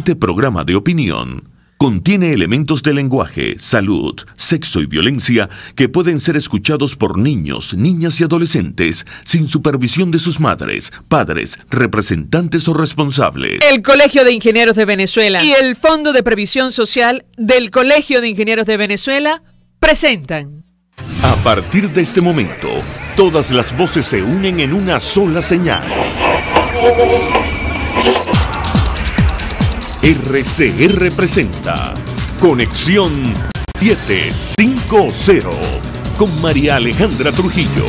siguiente programa de opinión contiene elementos de lenguaje, salud, sexo y violencia que pueden ser escuchados por niños, niñas y adolescentes sin supervisión de sus madres, padres, representantes o responsables. El Colegio de Ingenieros de Venezuela y el Fondo de Previsión Social del Colegio de Ingenieros de Venezuela presentan. A partir de este momento, todas las voces se unen en una sola señal. RCR presenta Conexión 750 con María Alejandra Trujillo.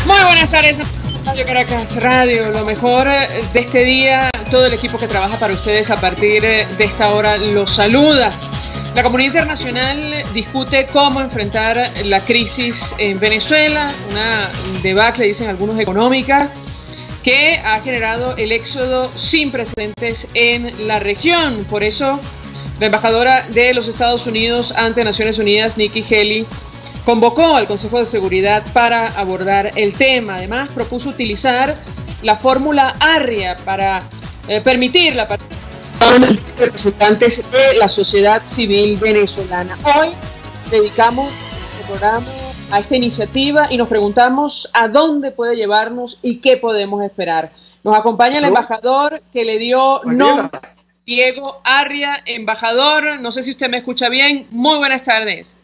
Muy buenas tardes, Radio Caracas Radio. Lo mejor de este día, todo el equipo que trabaja para ustedes a partir de esta hora los saluda. La comunidad internacional discute cómo enfrentar la crisis en Venezuela, una debacle, dicen algunos, económica, que ha generado el éxodo sin precedentes en la región. Por eso, la embajadora de los Estados Unidos ante Naciones Unidas, Nikki Haley, convocó al Consejo de Seguridad para abordar el tema. Además, propuso utilizar la fórmula ARRIA para permitir la participación de representantes de la sociedad civil venezolana. Hoy dedicamos el programa a esta iniciativa y nos preguntamos a dónde puede llevarnos y qué podemos esperar. Nos acompaña el embajador que le dio nombre, Diego Arria. Embajador, no sé si usted me escucha bien. Muy buenas tardes.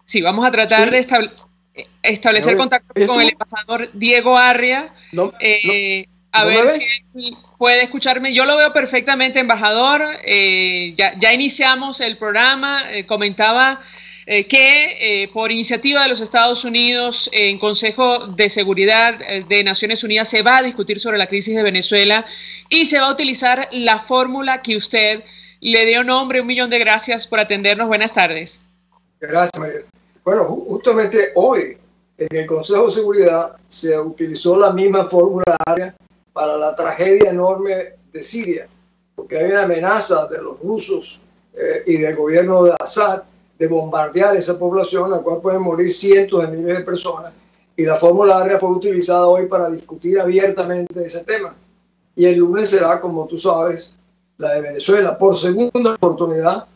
Sí, vamos a tratar de establecer contacto con el embajador Diego Arria. A ver si puede escucharme. Yo lo veo perfectamente, embajador. Ya iniciamos el programa. Comentaba que por iniciativa de los Estados Unidos, en Consejo de Seguridad de Naciones Unidas, se va a discutir sobre la crisis de Venezuela y se va a utilizar la fórmula que usted le dio nombre. 1 millón de gracias por atendernos. Buenas tardes. Gracias, María. Bueno, justamente hoy en el Consejo de Seguridad se utilizó la misma fórmula ARRIA para la tragedia enorme de Siria, porque hay una amenaza de los rusos y del gobierno de Assad de bombardear esa población, la cual pueden morir cientos de miles de personas, y la fórmula ARRIA fue utilizada hoy para discutir abiertamente ese tema. Y el lunes será, como tú sabes, la de Venezuela. Por segunda oportunidad,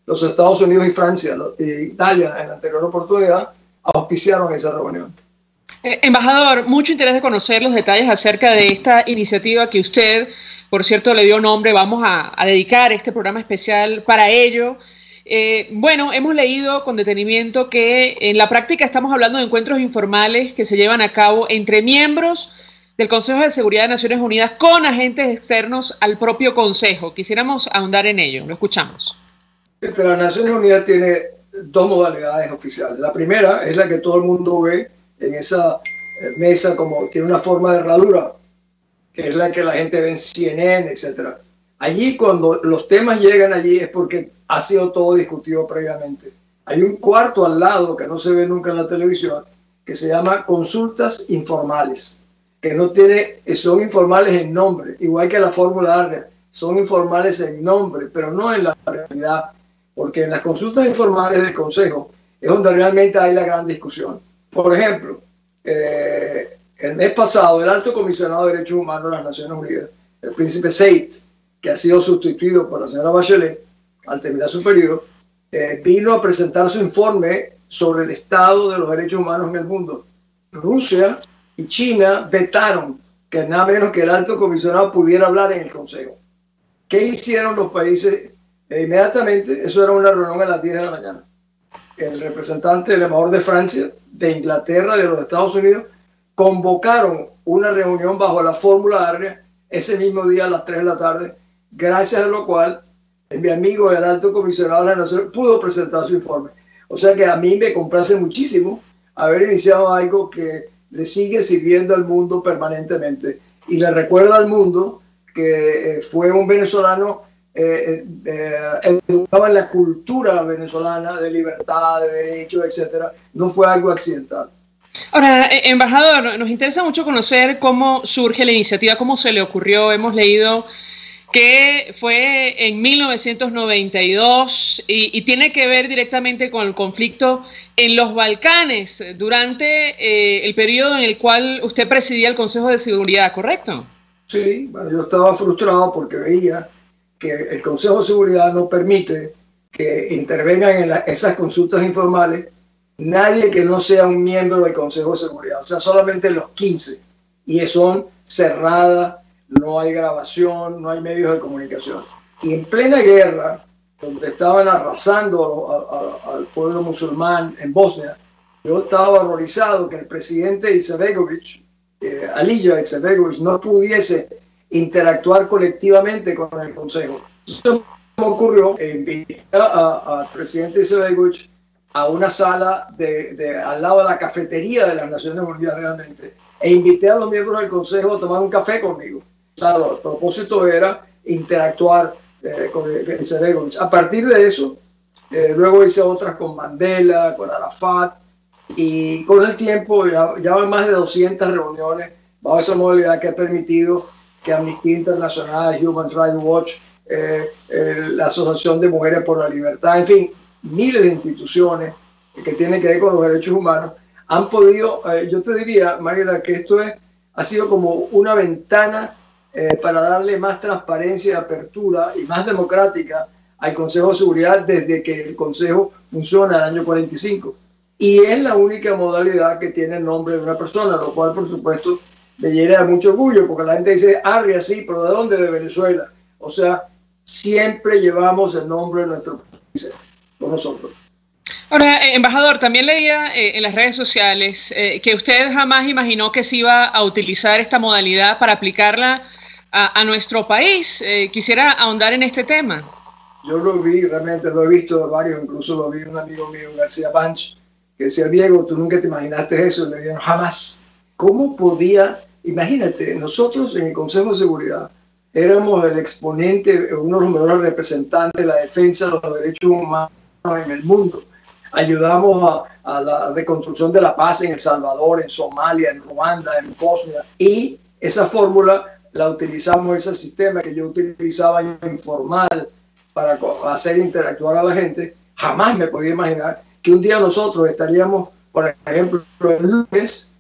los Estados Unidos y Francia y Italia, en la anterior oportunidad, auspiciaron esa reunión. Embajador, mucho interés de conocer los detalles acerca de esta iniciativa que usted, por cierto, le dio nombre. Vamos a dedicar este programa especial para ello. Bueno, hemos leído con detenimiento que en la práctica estamos hablando de encuentros informales que se llevan a cabo entre miembros del Consejo de Seguridad de Naciones Unidas con agentes externos al propio Consejo. Quisiéramos ahondar en ello. Lo escuchamos. Las Naciones Unidas tiene dos modalidades oficiales. La primera es la que todo el mundo ve en esa mesa, como tiene una forma de herradura, que es la que la gente ve en CNN, etc. Allí, cuando los temas llegan allí, es porque ha sido todo discutido previamente. Hay un cuarto al lado que no se ve nunca en la televisión, que se llama consultas informales, que no tiene, son informales en nombre, igual que la fórmula ARRIA, son informales en nombre, pero no en la realidad, porque en las consultas informales del Consejo es donde realmente hay la gran discusión. Por ejemplo, el mes pasado, el alto comisionado de Derechos Humanos de las Naciones Unidas, el príncipe Said, que ha sido sustituido por la señora Bachelet al terminar su periodo, vino a presentar su informe sobre el estado de los derechos humanos en el mundo. Rusia y China vetaron que nada menos que el alto comisionado pudiera hablar en el Consejo. ¿Qué hicieron los países? Inmediatamente, eso era una reunión a las 10 de la mañana. El representante del embajador de Francia, de Inglaterra, de los Estados Unidos, convocaron una reunión bajo la fórmula ARRIA ese mismo día a las 3 de la tarde, gracias a lo cual mi amigo el alto comisionado de la Nación pudo presentar su informe. O sea que a mí me complace muchísimo haber iniciado algo que le sigue sirviendo al mundo permanentemente y le recuerda al mundo que fue un venezolano educado en la cultura venezolana de libertad, de derechos, etcétera. No fue algo accidental. Ahora, embajador, nos interesa mucho conocer cómo surge la iniciativa, cómo se le ocurrió. Hemos leído que fue en 1992 y tiene que ver directamente con el conflicto en los Balcanes durante el periodo en el cual usted presidía el Consejo de Seguridad, ¿correcto? Sí, bueno, yo estaba frustrado porque veía que el Consejo de Seguridad no permite que intervengan en esas consultas informales nadie que no sea un miembro del Consejo de Seguridad, o sea, solamente los 15, y son cerradas, no hay grabación, no hay medios de comunicación. Y en plena guerra, donde estaban arrasando al pueblo musulmán en Bosnia, yo estaba horrorizado que el presidente Izetbegović, Alija Izetbegović, no pudiese interactuar colectivamente con el Consejo. Eso me ocurrió, invité al presidente Izetbegović a una sala al lado de la cafetería de las Naciones Unidas realmente, e invité a los miembros del Consejo a tomar un café conmigo. Claro, el propósito era interactuar con Izetbegović. A partir de eso, luego hice otras con Mandela, con Arafat, y con el tiempo ya hay más de 200 reuniones bajo esa modalidad que ha permitido que Amnistía Internacional, Human Rights Watch, la Asociación de Mujeres por la Libertad, en fin, miles de instituciones que tienen que ver con los derechos humanos, han podido, yo te diría, Mariela, que esto ha sido como una ventana para darle más transparencia y apertura y más democrática al Consejo de Seguridad desde que el Consejo funciona en el año 45. Y es la única modalidad que tiene el nombre de una persona, lo cual, por supuesto, me llena de mucho orgullo, porque la gente dice, Arria, sí, pero ¿de dónde? De Venezuela. O sea, siempre llevamos el nombre de nuestro país con nosotros. Ahora, embajador, también leía en las redes sociales que usted jamás imaginó que se iba a utilizar esta modalidad para aplicarla a nuestro país. Quisiera ahondar en este tema. Yo lo vi, realmente lo he visto de varios, incluso lo vi un amigo mío, García Panch, que decía, Diego, tú nunca te imaginaste eso. Y le dijeron, jamás. ¿Cómo podía? Imagínate, nosotros en el Consejo de Seguridad éramos el exponente, uno de los mejores representantes de la defensa de los derechos humanos en el mundo. Ayudamos a la reconstrucción de la paz en El Salvador, en Somalia, en Ruanda, en Bosnia. Y esa fórmula la utilizamos, ese sistema que yo utilizaba informal para hacer interactuar a la gente. Jamás me podía imaginar que un día nosotros estaríamos, por ejemplo, el lunes,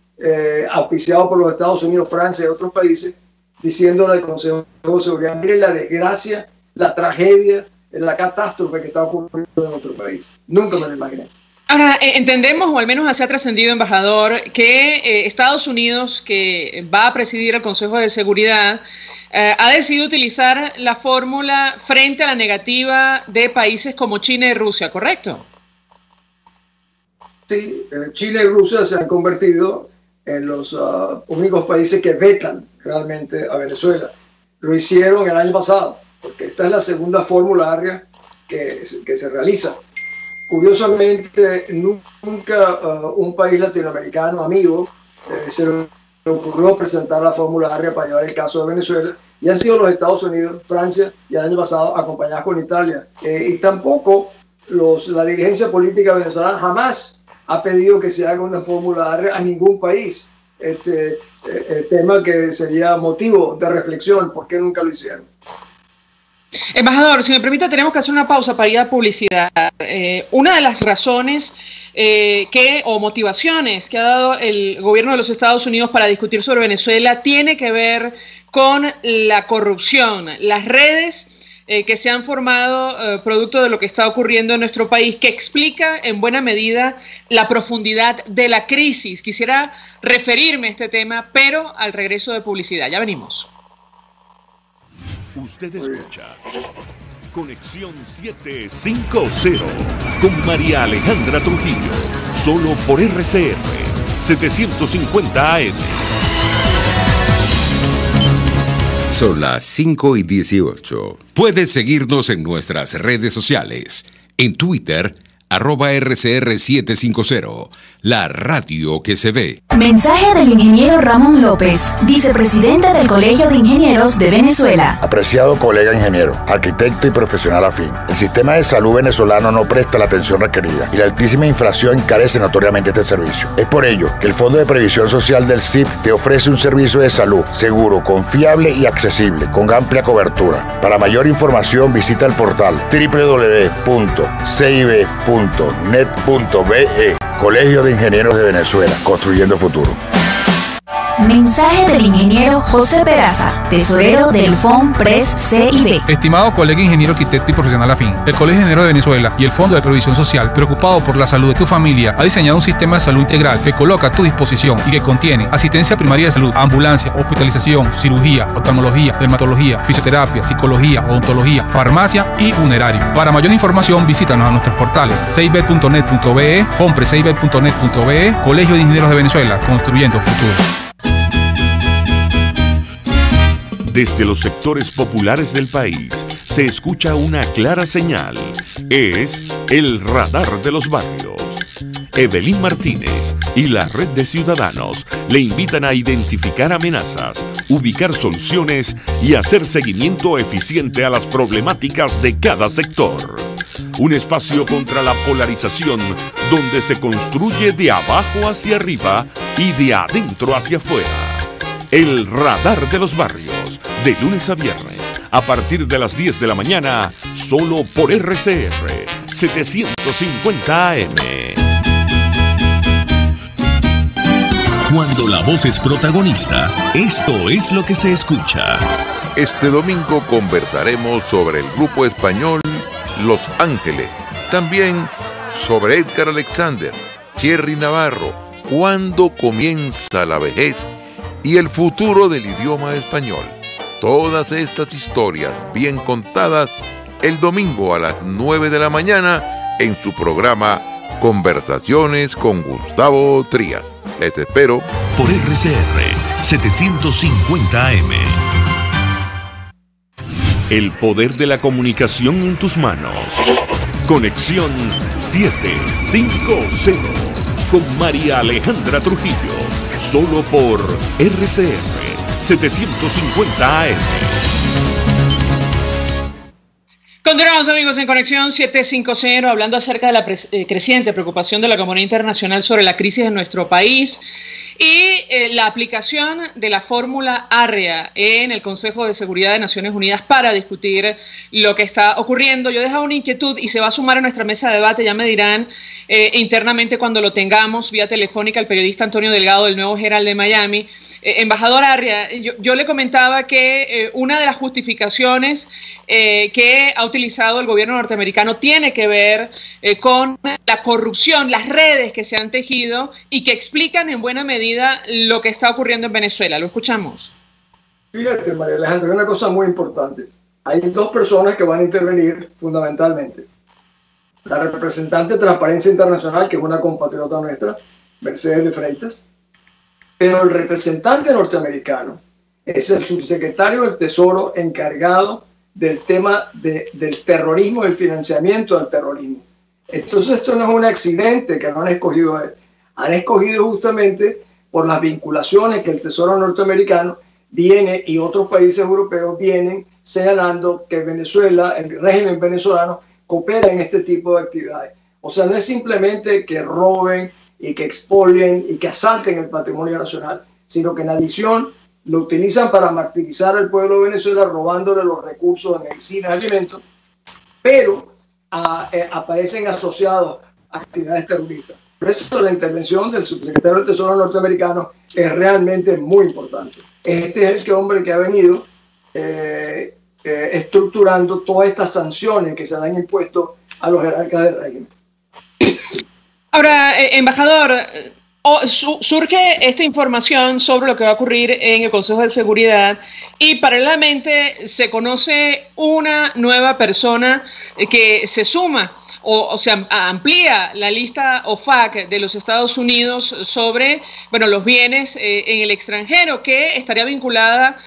auspiciado por los Estados Unidos, Francia y otros países, diciéndole al Consejo de Seguridad, mire la desgracia, la tragedia, la catástrofe que está ocurriendo en nuestro país. Nunca me lo imaginé. Ahora, entendemos, o al menos así ha trascendido, embajador, que Estados Unidos, que va a presidir el Consejo de Seguridad, ha decidido utilizar la fórmula frente a la negativa de países como China y Rusia, ¿correcto? Sí, China y Rusia se han convertido en los únicos países que vetan realmente a Venezuela. Lo hicieron el año pasado, porque esta es la segunda fórmula Arria que se realiza. Curiosamente, nunca un país latinoamericano amigo se le ocurrió presentar la fórmula Arria para llevar el caso de Venezuela, y han sido los Estados Unidos, Francia y el año pasado acompañados con Italia. Y tampoco la dirigencia política venezolana jamás ha pedido que se haga una fórmula Arria a ningún país. Tema que sería motivo de reflexión, ¿por qué nunca lo hicieron? Embajador, si me permite, tenemos que hacer una pausa para ir a publicidad. Una de las razones o motivaciones que ha dado el gobierno de los Estados Unidos para discutir sobre Venezuela tiene que ver con la corrupción, las redes que se han formado producto de lo que está ocurriendo en nuestro país, que explica en buena medida la profundidad de la crisis. Quisiera referirme a este tema, pero al regreso de publicidad. Ya venimos. Usted escucha Conexión 750 con María Alejandra Trujillo, solo por RCR 750 AM. Son las 5:18. Puedes seguirnos en nuestras redes sociales. En Twitter, @RCR750, la radio que se ve. Mensaje del ingeniero Ramón López, vicepresidente del Colegio de Ingenieros de Venezuela. Apreciado colega ingeniero, arquitecto y profesional afín, el sistema de salud venezolano no presta la atención requerida y la altísima inflación encarece notoriamente este servicio. Es por ello que el Fondo de Previsión Social del CIP te ofrece un servicio de salud seguro, confiable y accesible, con amplia cobertura. Para mayor información visita el portal www.cib.net.be. Colegio de Ingenieros de Venezuela, construyendo futuro. Mensaje del ingeniero José Peraza, tesorero del FONPRES CIB. Estimado colega ingeniero, arquitecto y profesional afín, el Colegio de Ingenieros de Venezuela y el Fondo de Previsión Social, preocupado por la salud de tu familia, ha diseñado un sistema de salud integral que coloca a tu disposición y que contiene asistencia primaria de salud, ambulancia, hospitalización, cirugía, oftalmología, dermatología, fisioterapia, psicología, odontología, farmacia y funerario. Para mayor información, visítanos a nuestros portales cib.net.be, fonprescib.net.be, Colegio de Ingenieros de Venezuela, construyendo futuro. Desde los sectores populares del país se escucha una clara señal. Es el radar de los barrios. Evelyn Martínez y la red de ciudadanos le invitan a identificar amenazas, ubicar soluciones y hacer seguimiento eficiente a las problemáticas de cada sector. Un espacio contra la polarización donde se construye de abajo hacia arriba y de adentro hacia afuera. El radar de los barrios. De lunes a viernes, a partir de las 10 de la mañana, solo por RCR 750 AM. Cuando la voz es protagonista, esto es lo que se escucha. Este domingo conversaremos sobre el grupo español Los Ángeles. También sobre Edgar Alexander, Thierry Navarro, cuándo comienza la vejez y el futuro del idioma español. Todas estas historias bien contadas el domingo a las 9 de la mañana en su programa Conversaciones con Gustavo Trías. Les espero por RCR 750 AM. El poder de la comunicación en tus manos. Conexión 750 con María Alejandra Trujillo. Solo por RCR 750 AM. Continuamos, amigos, en Conexión 750, hablando acerca de la creciente preocupación de la comunidad internacional sobre la crisis en nuestro país y la aplicación de la fórmula ARREA en el Consejo de Seguridad de Naciones Unidas para discutir lo que está ocurriendo. Yo he dejado una inquietud y se va a sumar a nuestra mesa de debate, ya me dirán internamente cuando lo tengamos, vía telefónica, el periodista Antonio Delgado del Nuevo Herald de Miami. Embajador ARREA, yo le comentaba que una de las justificaciones que ha utilizado el gobierno norteamericano tiene que ver con la corrupción, las redes que se han tejido y que explican en buena medida lo que está ocurriendo en Venezuela. Lo escuchamos. Fíjate, María Alejandra, una cosa muy importante. Hay dos personas que van a intervenir fundamentalmente. La representante de Transparencia Internacional, que es una compatriota nuestra, Mercedes de Freitas, pero el representante norteamericano es el subsecretario del Tesoro encargado del tema del terrorismo, del financiamiento del terrorismo. Entonces esto no es un accidente que no han escogido a él. Han escogido justamente por las vinculaciones que el Tesoro norteamericano viene y otros países europeos vienen señalando que Venezuela, el régimen venezolano, coopera en este tipo de actividades. O sea, no es simplemente que roben y que expolien y que asalten el patrimonio nacional, sino que en adición lo utilizan para martirizar al pueblo de Venezuela, robándole los recursos de medicina y alimentos, pero aparecen asociados a actividades terroristas. Por eso la intervención del subsecretario del Tesoro norteamericano es realmente muy importante. Este es el hombre que ha venido estructurando todas estas sanciones que se le han impuesto a los jerarcas del régimen. Ahora, embajador, surge esta información sobre lo que va a ocurrir en el Consejo de Seguridad y paralelamente se conoce una nueva persona que se suma o se amplía la lista OFAC de los Estados Unidos sobre los bienes en el extranjero, que estaría vinculada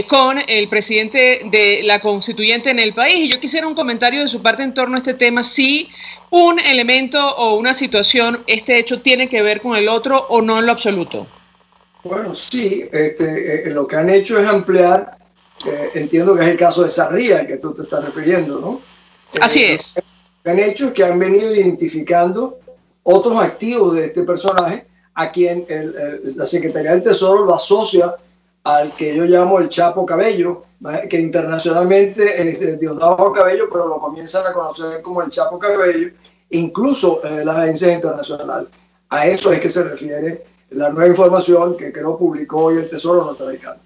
con el presidente de la constituyente en el país. Y yo quisiera un comentario de su parte en torno a este tema, si un elemento o una situación, este hecho tiene que ver con el otro o no en lo absoluto? Bueno, sí, lo que han hecho es ampliar, entiendo que es el caso de Sarria, al que tú te estás refiriendo, ¿no? Así es. Lo que han hecho es que han venido identificando otros activos de este personaje, a quien la Secretaría del Tesoro lo asocia al que yo llamo el Chapo Cabello, ¿vale? Que internacionalmente es Diosdado Cabello, pero lo comienzan a conocer como el Chapo Cabello, incluso las agencias internacionales. A eso es que se refiere la nueva información que creo publicó hoy el Tesoro norteamericano.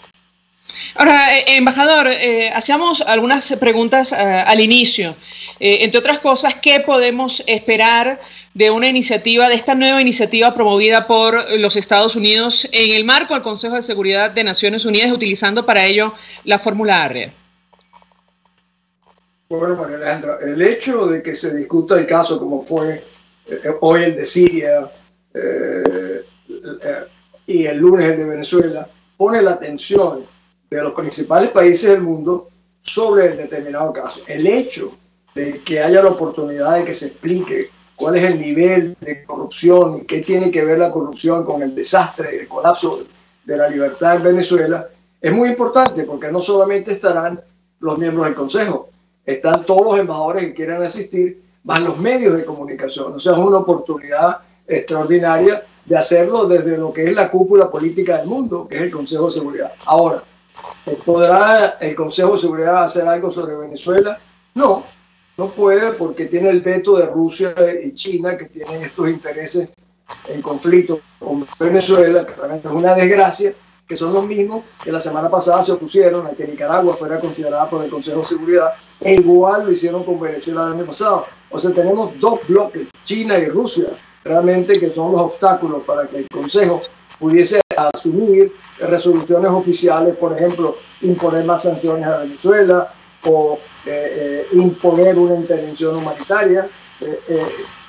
Ahora, embajador, hacíamos algunas preguntas al inicio. Entre otras cosas, ¿qué podemos esperar de una iniciativa, de esta nueva iniciativa promovida por los Estados Unidos en el marco del Consejo de Seguridad de Naciones Unidas, utilizando para ello la fórmula ARREA? Bueno, María Alejandra, el hecho de que se discuta el caso como fue hoy el de Siria y el lunes el de Venezuela, pone la atención de los principales países del mundo sobre el determinado caso. El hecho de que haya la oportunidad de que se explique cuál es el nivel de corrupción y qué tiene que ver la corrupción con el desastre y el colapso de la libertad en Venezuela es muy importante, porque no solamente estarán los miembros del Consejo, están todos los embajadores que quieran asistir, más los medios de comunicación. O sea, es una oportunidad extraordinaria de hacerlo desde lo que es la cúpula política del mundo, que es el Consejo de Seguridad. Ahora, ¿podrá el Consejo de Seguridad hacer algo sobre Venezuela? No, no puede, porque tiene el veto de Rusia y China, que tienen estos intereses en conflicto con Venezuela, que realmente es una desgracia, que son los mismos que la semana pasada se opusieron a que Nicaragua fuera considerada por el Consejo de Seguridad, e igual lo hicieron con Venezuela el año pasado. O sea, tenemos dos bloques, China y Rusia, realmente, que son los obstáculos para que el Consejo pudiese asumir resoluciones oficiales, por ejemplo, imponer más sanciones a Venezuela o imponer una intervención humanitaria.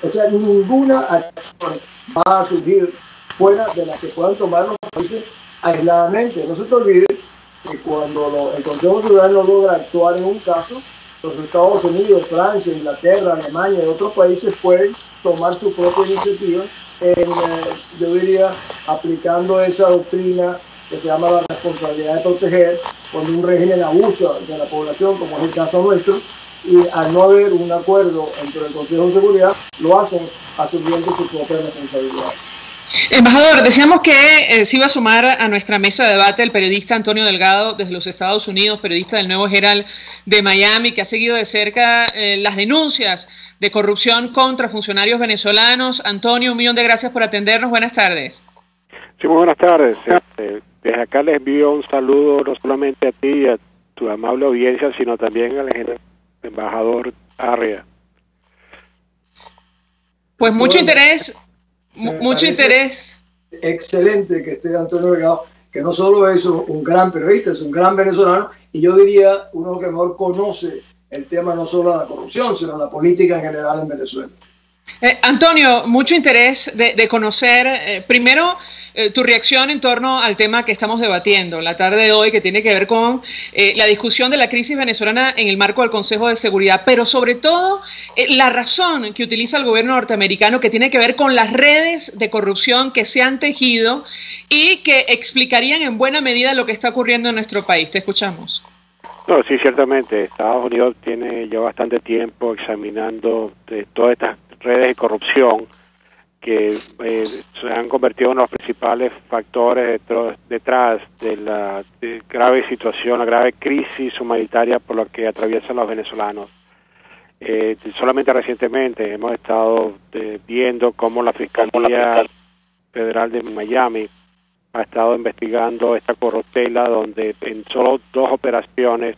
O sea, ninguna acción va a surgir fuera de la que puedan tomar los países aisladamente. No se te olvide que cuando el Consejo de Seguridad no logra actuar en un caso, los Estados Unidos, Francia, Inglaterra, Alemania y otros países pueden tomar su propia iniciativa yo diría, aplicando esa doctrina que se llama la responsabilidad de proteger, cuando un régimen abusa de la población, como es el caso nuestro, y al no haber un acuerdo entre el Consejo de Seguridad, lo hacen asumiendo su propia responsabilidad. Embajador, decíamos que se iba a sumar a nuestra mesa de debate el periodista Antonio Delgado desde los Estados Unidos, periodista del Nuevo Herald de Miami, que ha seguido de cerca las denuncias de corrupción contra funcionarios venezolanos. Antonio, un millón de gracias por atendernos. Buenas tardes. Sí, muy buenas tardes. Desde acá les envío un saludo no solamente a ti y a tu amable audiencia, sino también al embajador ARREA. Pues mucho interés. Mucho interés. Excelente que esté Antonio Delgado, que no solo es un gran periodista, es un gran venezolano, y yo diría uno que mejor conoce el tema no solo de la corrupción, sino la política en general en Venezuela. Antonio, mucho interés de conocer, primero, tu reacción en torno al tema que estamos debatiendo la tarde de hoy, que tiene que ver con la discusión de la crisis venezolana en el marco del Consejo de Seguridad, pero sobre todo la razón que utiliza el gobierno norteamericano, que tiene que ver con las redes de corrupción que se han tejido y que explicarían en buena medida lo que está ocurriendo en nuestro país. Te escuchamos. No, sí, ciertamente. Estados Unidos tiene ya bastante tiempo examinando todas estas redes de corrupción que se han convertido en los principales factores detrás de la grave situación, la grave crisis humanitaria por la que atraviesan los venezolanos. Solamente recientemente hemos estado viendo cómo la Fiscalía Federal de Miami ha estado investigando esta corruptela, donde en solo 2 operaciones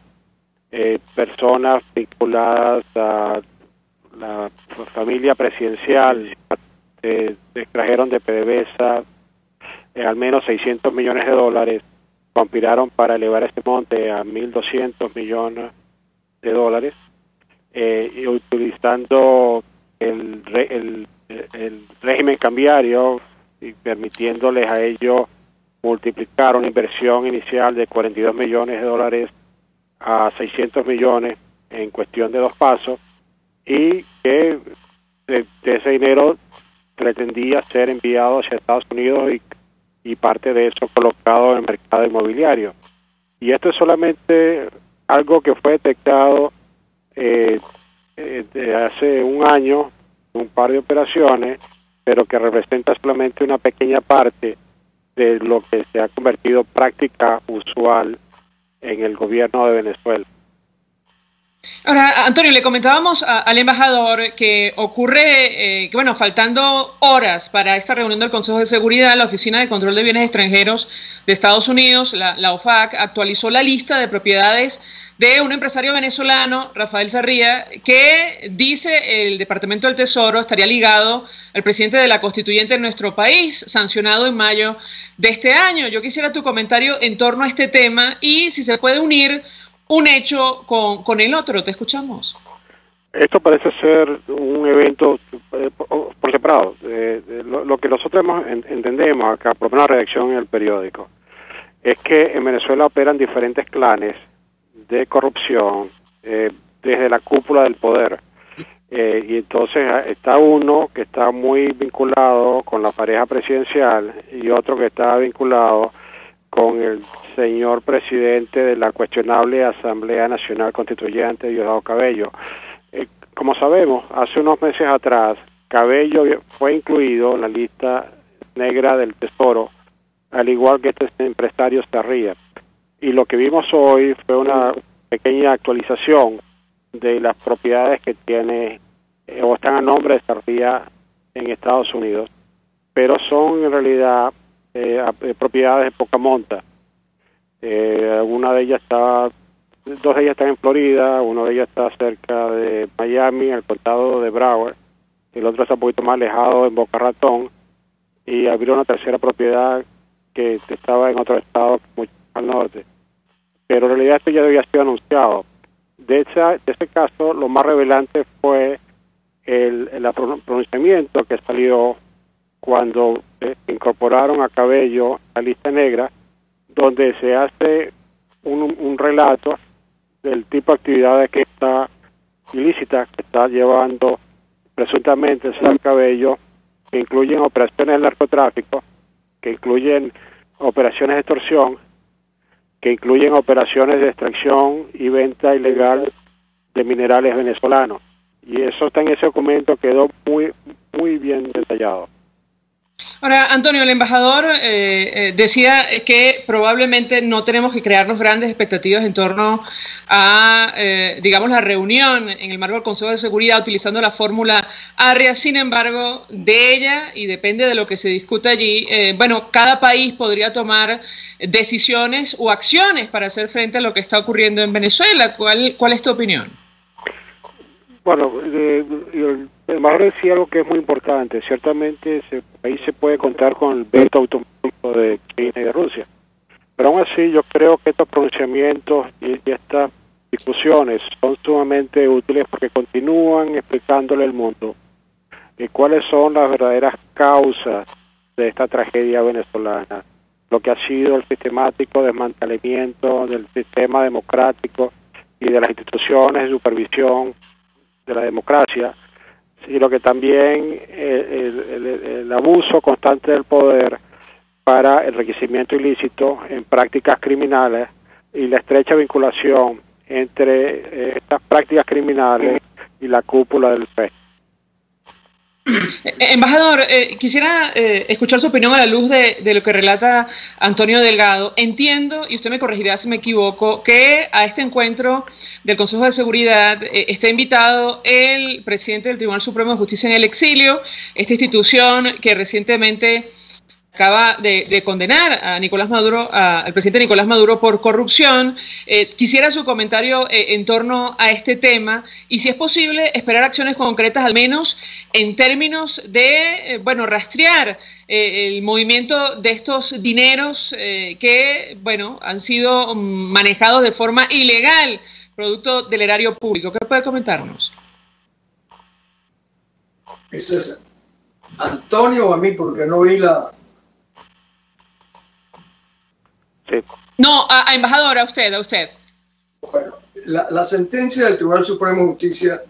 personas vinculadas a la familia presidencial extrajeron de PDVSA al menos $600 millones, conspiraron para elevar este monte a $1.200 millones, y utilizando el régimen cambiario y permitiéndoles a ellos multiplicar una inversión inicial de $42 millones a $600 millones en cuestión de 2 pasos, y que de ese dinero pretendía ser enviado hacia Estados Unidos y parte de eso colocado en el mercado inmobiliario. Y esto es solamente algo que fue detectado de hace un año, un par de operaciones, pero que representa solamente una pequeña parte de lo que se ha convertido en práctica usual en el gobierno de Venezuela. Ahora, Antonio, le comentábamos al embajador que ocurre, que bueno, faltando horas para esta reunión del Consejo de Seguridad, la Oficina de Control de Bienes Extranjeros de Estados Unidos, la OFAC, actualizó la lista de propiedades de un empresario venezolano, Rafael Sarria, que dice el Departamento del Tesoro estaría ligado al presidente de la Constituyente en nuestro país, sancionado en mayo de este año. Yo quisiera tu comentario en torno a este tema y si se puede unir un hecho con el otro. Te escuchamos. Esto parece ser un evento por separado. Lo que nosotros entendemos acá, por una redacción en el periódico, es que en Venezuela operan diferentes clanes de corrupción desde la cúpula del poder. Y entonces está uno que está muy vinculado con la pareja presidencial y otro que está vinculado con el señor presidente de la cuestionable Asamblea Nacional Constituyente, Diosdado Cabello. Como sabemos, hace unos meses atrás, Cabello fue incluido en la lista negra del Tesoro, al igual que este empresario Sarria. Y lo que vimos hoy fue una pequeña actualización de las propiedades que tiene o están a nombre de Sarria en Estados Unidos, pero son en realidad propiedades de poca monta. Una de ellas dos de ellas están en Florida, una de ellas está cerca de Miami, en el condado de Broward, el otro está un poquito más alejado en Boca Ratón, y abrió una tercera propiedad que estaba en otro estado mucho al norte. Pero en realidad esto ya había sido anunciado. De ese caso, lo más revelante fue el pronunciamiento que salió cuando incorporaron a Cabello a la lista negra, donde se hace un relato del tipo de actividades que está ilícita, que está llevando presuntamente el señor Cabello, que incluyen operaciones de narcotráfico, que incluyen operaciones de extorsión, que incluyen operaciones de extracción y venta ilegal de minerales venezolanos. Y eso está en ese documento, quedó muy bien detallado. Ahora, Antonio, el embajador decía que probablemente no tenemos que crearnos grandes expectativas en torno a, digamos, la reunión en el marco del Consejo de Seguridad utilizando la fórmula ARRIA. Sin embargo, de ella, y depende de lo que se discuta allí, bueno, cada país podría tomar decisiones o acciones para hacer frente a lo que está ocurriendo en Venezuela. ¿Cuál es tu opinión? Bueno, el embajador decía algo que es muy importante. Ciertamente ahí se puede contar con el veto automático de China y de Rusia. Pero aún así yo creo que estos pronunciamientos y estas discusiones son sumamente útiles porque continúan explicándole al mundo cuáles son las verdaderas causas de esta tragedia venezolana, lo que ha sido el sistemático desmantelamiento del sistema democrático y de las instituciones de supervisión de la democracia, y lo que también el abuso constante del poder para el enriquecimiento ilícito en prácticas criminales y la estrecha vinculación entre estas prácticas criminales y la cúpula del FE. Embajador, quisiera escuchar su opinión a la luz de lo que relata Antonio Delgado. Entiendo, y usted me corregirá si me equivoco, que a este encuentro del Consejo de Seguridad está invitado el presidente del Tribunal Supremo de Justicia en el exilio, esta institución que recientemente acaba de condenar a Nicolás Maduro, al presidente Nicolás Maduro por corrupción. Quisiera su comentario en torno a este tema y si es posible esperar acciones concretas al menos en términos de, bueno, rastrear el movimiento de estos dineros que, bueno, han sido manejados de forma ilegal, producto del erario público. ¿Qué puede comentarnos? Eso es Antonio o a mí, porque no vi la... Sí. No, a embajador, a usted. Bueno, la sentencia del Tribunal Supremo de Justicia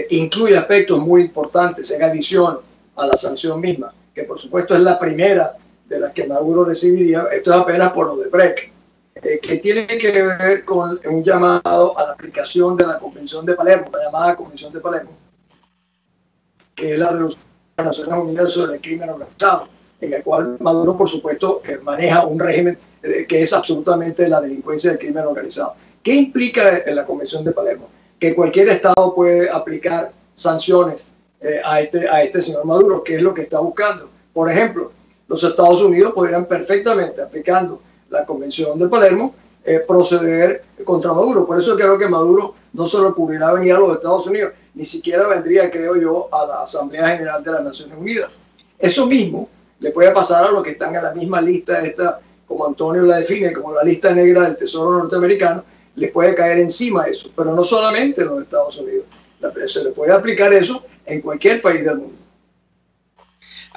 incluye aspectos muy importantes en adición a la sanción misma, que por supuesto es la primera de las que Maduro recibiría. Esto es apenas por lo de Brecht, que tiene que ver con un llamado a la aplicación de la Convención de Palermo, la llamada Convención de Palermo, que es la resolución de las Naciones Unidas sobre el crimen organizado, en el cual Maduro, por supuesto, maneja un régimen que es absolutamente la delincuencia del crimen organizado. ¿Qué implica en la Convención de Palermo? Que cualquier Estado puede aplicar sanciones a este señor Maduro, que es lo que está buscando. Por ejemplo, los Estados Unidos podrían perfectamente, aplicando la Convención de Palermo, proceder contra Maduro. Por eso creo que Maduro no se le ocurrirá venir a los Estados Unidos, ni siquiera vendría, creo yo, a la Asamblea General de las Naciones Unidas. Eso mismo le puede pasar a los que están en la misma lista esta, como Antonio la define, como la lista negra del Tesoro norteamericano. Les puede caer encima eso, pero no solamente en los Estados Unidos. Se le puede aplicar eso en cualquier país del mundo.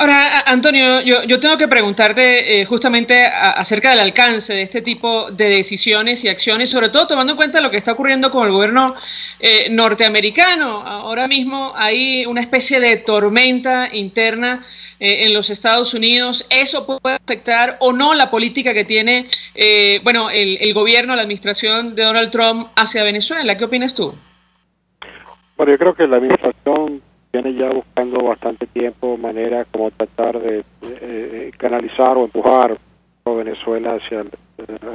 Ahora, Antonio, yo tengo que preguntarte justamente acerca del alcance de este tipo de decisiones y acciones, sobre todo tomando en cuenta lo que está ocurriendo con el gobierno norteamericano. Ahora mismo hay una especie de tormenta interna en los Estados Unidos. ¿Eso puede afectar o no la política que tiene el gobierno, la administración de Donald Trump hacia Venezuela? ¿Qué opinas tú? Bueno, yo creo que la administración viene ya buscando bastante tiempo manera como tratar de canalizar o empujar a Venezuela hacia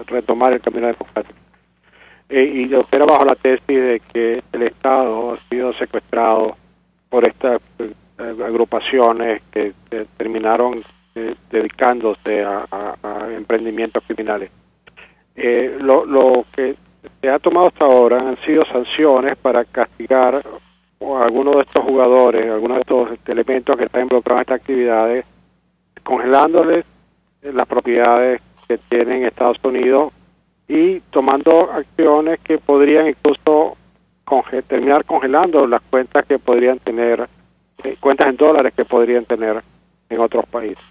retomar el camino democrático. Y opera bajo la tesis de que el Estado ha sido secuestrado por estas agrupaciones que terminaron dedicándose a emprendimientos criminales. Lo que se ha tomado hasta ahora han sido sanciones para castigar a algunos de estos jugadores, algunos de estos elementos que están involucrados en estas actividades, congelándoles las propiedades que tienen Estados Unidos y tomando acciones que podrían incluso terminar congelando las cuentas que podrían tener, cuentas en dólares que podrían tener en otros países.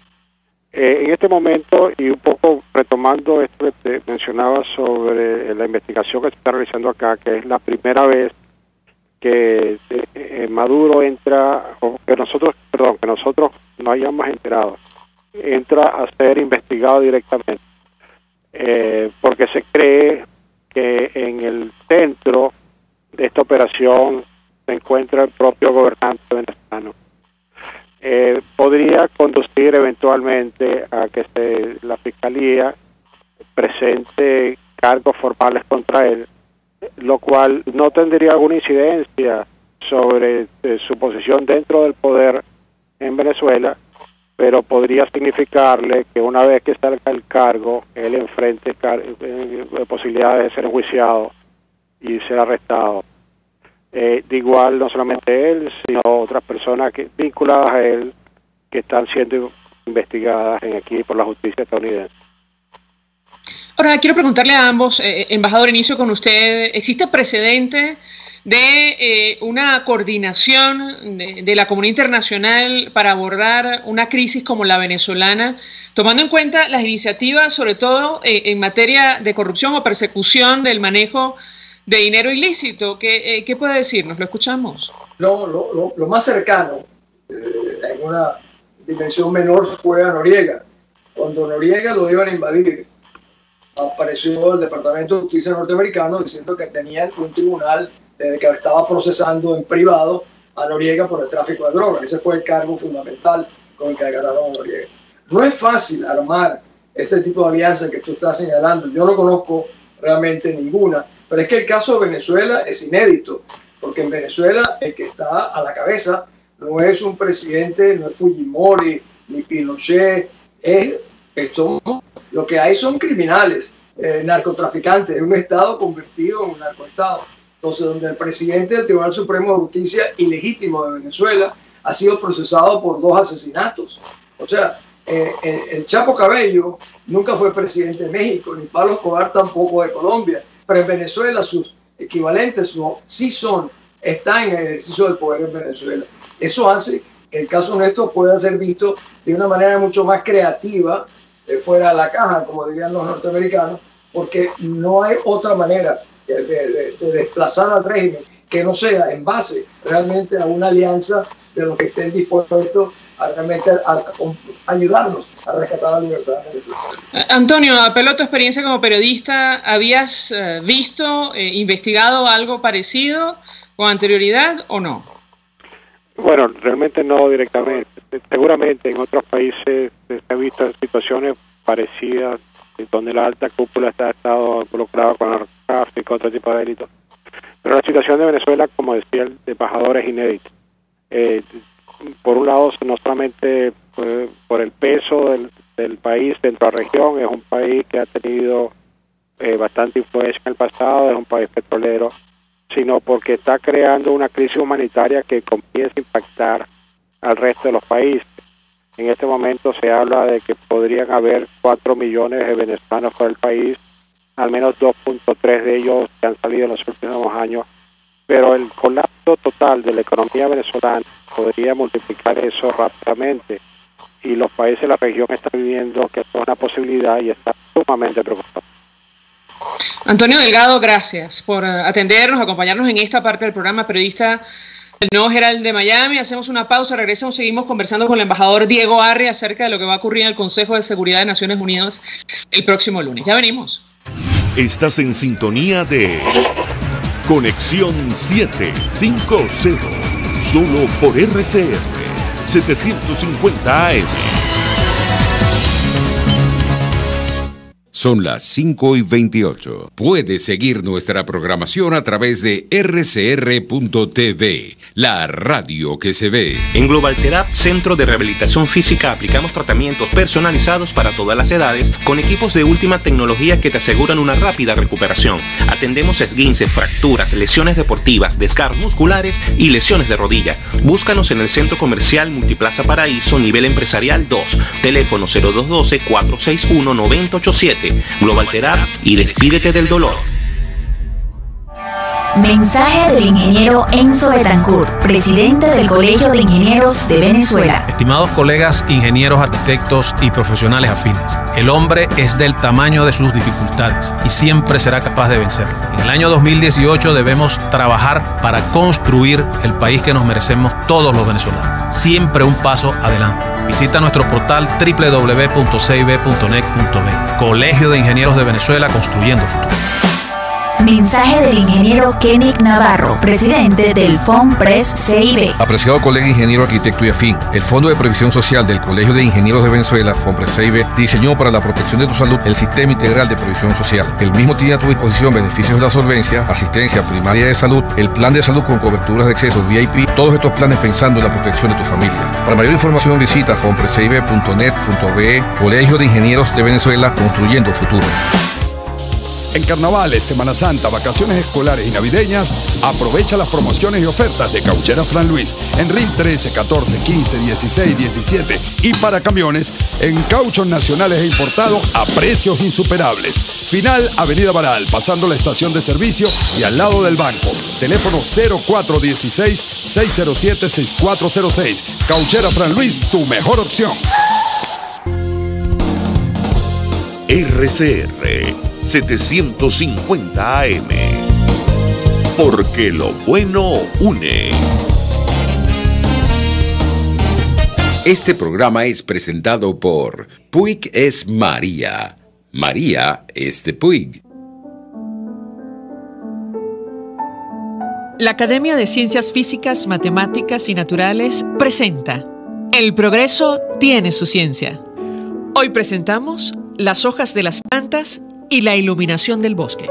En este momento, y un poco retomando esto que te mencionaba sobre la investigación que se está realizando acá, que es la primera vez que Maduro entra, o que nosotros no hayamos enterado, entra a ser investigado directamente, porque se cree que en el centro de esta operación se encuentra el propio gobernante venezolano. Podría conducir eventualmente a que la Fiscalía presente cargos formales contra él, lo cual no tendría alguna incidencia sobre su posición dentro del poder en Venezuela, pero podría significarle que una vez que salga el cargo, él enfrente posibilidades de ser enjuiciado y ser arrestado. De igual, no solamente él, sino otras personas vinculadas a él que están siendo investigadas aquí por la justicia estadounidense. Ahora, quiero preguntarle a ambos, embajador, inicio con usted. ¿Existe precedente de una coordinación de la comunidad internacional para abordar una crisis como la venezolana, tomando en cuenta las iniciativas, sobre todo en materia de corrupción o persecución del manejo de dinero ilícito? ¿Qué puede decirnos? ¿Lo escuchamos? Lo más cercano, en una dimensión menor, fue a Noriega. Cuando Noriega lo iban a invadir, apareció el Departamento de Justicia norteamericano diciendo que tenían un tribunal que estaba procesando en privado a Noriega por el tráfico de drogas. Ese fue el cargo fundamental con el que agarraron a Noriega. No es fácil armar este tipo de alianza que tú estás señalando. Yo no conozco realmente ninguna, pero es que el caso de Venezuela es inédito, porque en Venezuela el que está a la cabeza no es un presidente, no es Fujimori, ni Pinochet, lo que hay son criminales, narcotraficantes, es un Estado convertido en un narcoestado. Entonces, donde el presidente del Tribunal Supremo de Justicia ilegítimo de Venezuela ha sido procesado por 2 asesinatos. O sea, el Chapo Cabello nunca fue presidente de México, ni Pablo Escobar tampoco de Colombia, pero en Venezuela sus equivalentes están en el ejercicio del poder en Venezuela. Eso hace que el caso nuestro pueda ser visto de una manera mucho más creativa, fuera de la caja, como dirían los norteamericanos, porque no hay otra manera de desplazar al régimen que no sea en base realmente a una alianza de los que estén dispuestos a realmente a ayudarnos a rescatar la libertad de Venezuela. Antonio, apelo a tu experiencia como periodista, ¿habías visto, investigado algo parecido con anterioridad o no? Bueno, realmente no directamente. Seguramente en otros países se han visto situaciones parecidas donde la alta cúpula ha estado involucrada con narcotráfico, otro tipo de delitos. Pero la situación de Venezuela, como decía el embajador, es inédita. Por un lado, no solamente por el peso del país dentro de la región, es un país que ha tenido bastante influencia en el pasado, es un país petrolero, sino porque está creando una crisis humanitaria que comienza a impactar al resto de los países. En este momento se habla de que podrían haber 4 millones de venezolanos por el país, al menos 2.3 de ellos que han salido en los últimos años, pero el colapso total de la economía venezolana podría multiplicar eso rápidamente, y los países de la región están viendo que esto es una posibilidad y están sumamente preocupados. Antonio Delgado, gracias por atendernos, acompañarnos en esta parte del programa, periodista del Nuevo Herald de Miami. Hacemos una pausa, regresamos, seguimos conversando con el embajador Diego Arri acerca de lo que va a ocurrir en el Consejo de Seguridad de Naciones Unidas el próximo lunes. Ya venimos. Estás en sintonía de Conexión 750, solo por RCR 750 AM. Son las 5:28. Puedes seguir nuestra programación a través de rcr.tv, la radio que se ve. En Global Therapy, Centro de Rehabilitación Física, aplicamos tratamientos personalizados para todas las edades con equipos de última tecnología que te aseguran una rápida recuperación. Atendemos esguinces, fracturas, lesiones deportivas, desgarros musculares y lesiones de rodilla. Búscanos en el Centro Comercial Multiplaza Paraíso, nivel empresarial 2. Teléfono 0212-461-9087. Global Therapy y despídete del dolor. Mensaje del ingeniero Enzo Betancourt, presidente del Colegio de Ingenieros de Venezuela. Estimados colegas, ingenieros, arquitectos y profesionales afines, el hombre es del tamaño de sus dificultades y siempre será capaz de vencerlo. En el año 2018 debemos trabajar para construir el país que nos merecemos todos los venezolanos. Siempre un paso adelante. Visita nuestro portal www.cib.net.be. Colegio de Ingenieros de Venezuela, construyendo futuro. Mensaje del ingeniero Kenick Navarro, presidente del FONPRES CIB. Apreciado colega ingeniero, arquitecto y afín, el Fondo de Previsión Social del Colegio de Ingenieros de Venezuela, FONPRES CIB, diseñó para la protección de tu salud el Sistema Integral de Previsión Social. El mismo tiene a tu disposición beneficios de la solvencia, asistencia primaria de salud, el plan de salud con coberturas de acceso VIP, todos estos planes pensando en la protección de tu familia. Para mayor información visita fonprescib.net.be. Colegio de Ingenieros de Venezuela, construyendo futuro. En carnavales, Semana Santa, vacaciones escolares y navideñas, aprovecha las promociones y ofertas de Cauchera Fran Luis en RIL 13, 14, 15, 16, 17 y para camiones en cauchos nacionales e importados a precios insuperables. Final Avenida Baral, pasando la estación de servicio y al lado del banco. Teléfono 0416-607-6406. Cauchera Fran Luis, tu mejor opción. RCR 750 AM. Porque lo bueno une. Este programa es presentado por Puig es María. María es de Puig. La Academia de Ciencias Físicas, Matemáticas y Naturales presenta El progreso tiene su ciencia. Hoy presentamos las hojas de las plantas y la iluminación del bosque.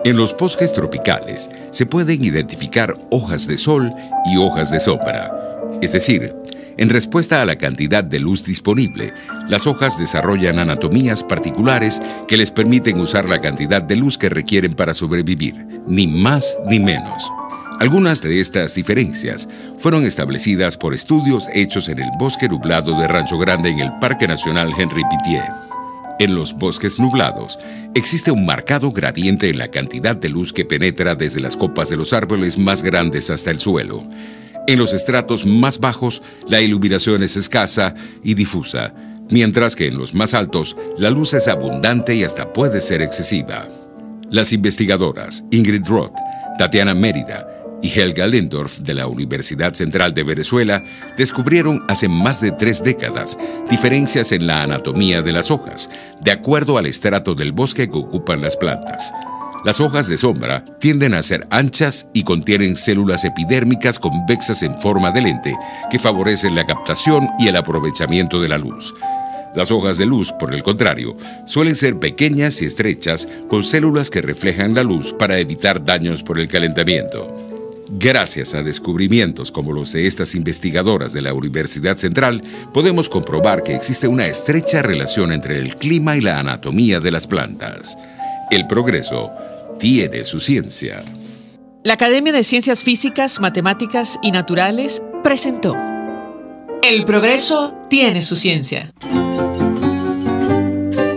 En los bosques tropicales se pueden identificar hojas de sol y hojas de sombra. Es decir, en respuesta a la cantidad de luz disponible, las hojas desarrollan anatomías particulares que les permiten usar la cantidad de luz que requieren para sobrevivir, ni más ni menos. Algunas de estas diferencias fueron establecidas por estudios hechos en el bosque nublado de Rancho Grande en el Parque Nacional Henri Pittier. En los bosques nublados existe un marcado gradiente en la cantidad de luz que penetra desde las copas de los árboles más grandes hasta el suelo. En los estratos más bajos, la iluminación es escasa y difusa, mientras que en los más altos, la luz es abundante y hasta puede ser excesiva. Las investigadoras Ingrid Roth, Tatiana Mérida y Helga Lendorf de la Universidad Central de Venezuela descubrieron hace más de 3 décadas diferencias en la anatomía de las hojas, de acuerdo al estrato del bosque que ocupan las plantas. Las hojas de sombra tienden a ser anchas y contienen células epidérmicas convexas en forma de lente que favorecen la captación y el aprovechamiento de la luz. Las hojas de luz, por el contrario, suelen ser pequeñas y estrechas con células que reflejan la luz para evitar daños por el calentamiento. Gracias a descubrimientos como los de estas investigadoras de la Universidad Central, podemos comprobar que existe una estrecha relación entre el clima y la anatomía de las plantas. El progreso tiene su ciencia. La Academia de Ciencias Físicas, Matemáticas y Naturales presentó El progreso tiene su ciencia.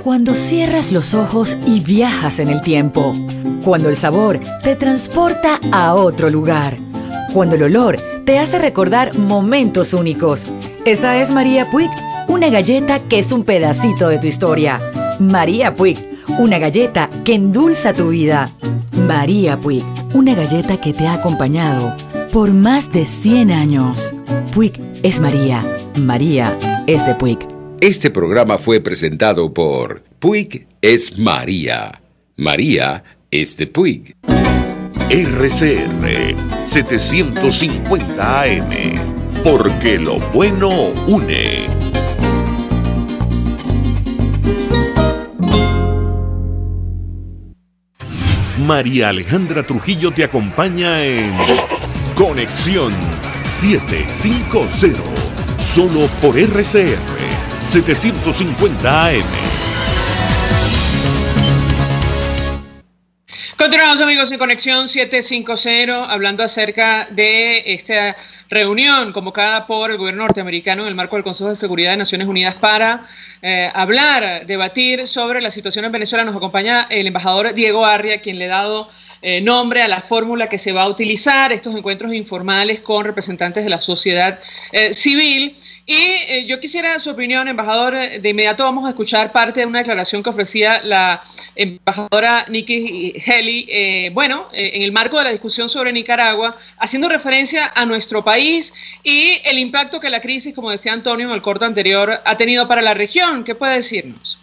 Cuando cierras los ojos y viajas en el tiempo. Cuando el sabor te transporta a otro lugar. Cuando el olor te hace recordar momentos únicos. Esa es María Puig, una galleta que es un pedacito de tu historia. María Puig, una galleta que endulza tu vida. María Puig, una galleta que te ha acompañado por más de 100 años. Puig es María. María es de Puig. Este programa fue presentado por Puig es María. María es de Puig. RCR 750 AM. Porque lo bueno une. María Alejandra Trujillo te acompaña en Conexión 750. Solo por RCR 750 AM. Continuamos, amigos, en Conexión 750, hablando acerca de esta reunión convocada por el gobierno norteamericano en el marco del Consejo de Seguridad de Naciones Unidas para debatir sobre la situación en Venezuela. Nos acompaña el embajador Diego Arria, quien le ha dado nombre a la fórmula que se va a utilizar, estos encuentros informales con representantes de la sociedad civil. Y yo quisiera su opinión, embajador. De inmediato vamos a escuchar parte de una declaración que ofrecía la embajadora Nikki Haley, en el marco de la discusión sobre Nicaragua, haciendo referencia a nuestro país y el impacto que la crisis, como decía Antonio en el corto anterior, ha tenido para la región. ¿Qué puede decirnos?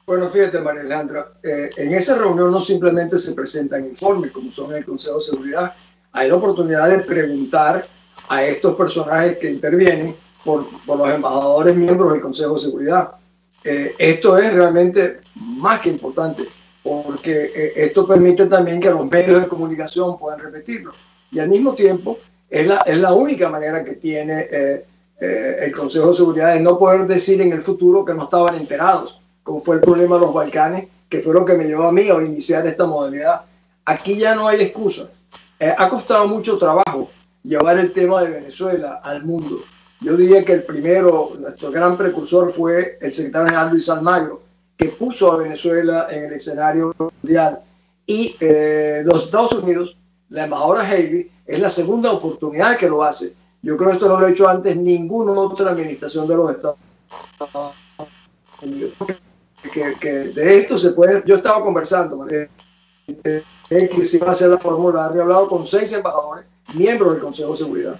Bueno, fíjate, María Alejandra, en esa reunión no simplemente se presentan informes como son el Consejo de Seguridad, hay la oportunidad de preguntar a estos personajes que intervienen por los embajadores miembros del Consejo de Seguridad. Esto es realmente más que importante, porque esto permite también que los medios de comunicación puedan repetirlo. Y al mismo tiempo es la única manera que tiene el Consejo de Seguridad de no poder decir en el futuro que no estaban enterados, como fue el problema de los Balcanes, que fue lo que me llevó a mí a iniciar esta modalidad. Aquí ya no hay excusa. Ha costado mucho trabajo llevar el tema de Venezuela al mundo. Yo diría que el primero, nuestro gran precursor, fue el secretario general Luis Almagro, que puso a Venezuela en el escenario mundial. Y los Estados Unidos, la embajadora Haley, es la segunda oportunidad que lo hace. Yo creo que esto no lo ha hecho antes ninguna otra administración de los Estados Unidos. Que de esto se puede... Yo estaba conversando, que se iba a hacer la fórmula. Había hablado con 6 embajadores, miembros del Consejo de Seguridad,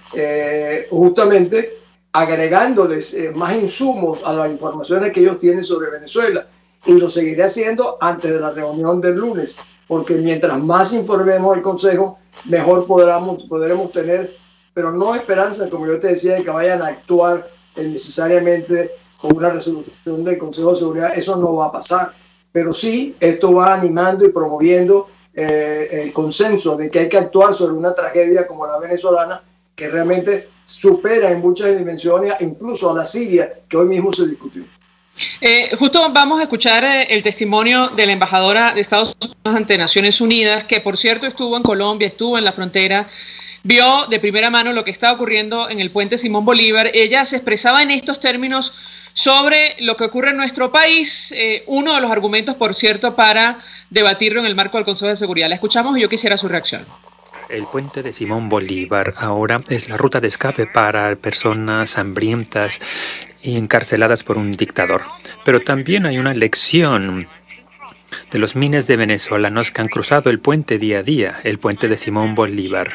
justamente agregándoles más insumos a las informaciones que ellos tienen sobre Venezuela, y lo seguiré haciendo antes de la reunión del lunes, porque mientras más informemos el Consejo, mejor podremos tener, pero no esperanza, como yo te decía, de que vayan a actuar necesariamente con una resolución del Consejo de Seguridad. Eso no va a pasar, pero sí esto va animando y promoviendo el consenso de que hay que actuar sobre una tragedia como la venezolana, que realmente supera en muchas dimensiones incluso a la Siria, que hoy mismo se discutió. Justo vamos a escuchar el testimonio de la embajadora de Estados Unidos ante Naciones Unidas, que por cierto estuvo en Colombia, estuvo en la frontera, vio de primera mano lo que estaba ocurriendo en el puente Simón Bolívar. Ella se expresaba en estos términos sobre lo que ocurre en nuestro país, uno de los argumentos, por cierto, para debatirlo en el marco del Consejo de Seguridad. La escuchamos y yo quisiera su reacción. El puente de Simón Bolívar ahora es la ruta de escape para personas hambrientas y encarceladas por un dictador. Pero también hay una lección de los miles de venezolanos que han cruzado el puente día a día, el puente de Simón Bolívar.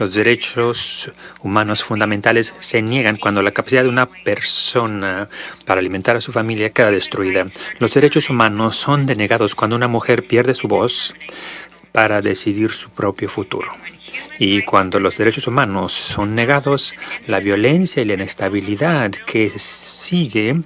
Los derechos humanos fundamentales se niegan cuando la capacidad de una persona para alimentar a su familia queda destruida. Los derechos humanos son denegados cuando una mujer pierde su voz para decidir su propio futuro. Y cuando los derechos humanos son negados, la violencia y la inestabilidad que sigue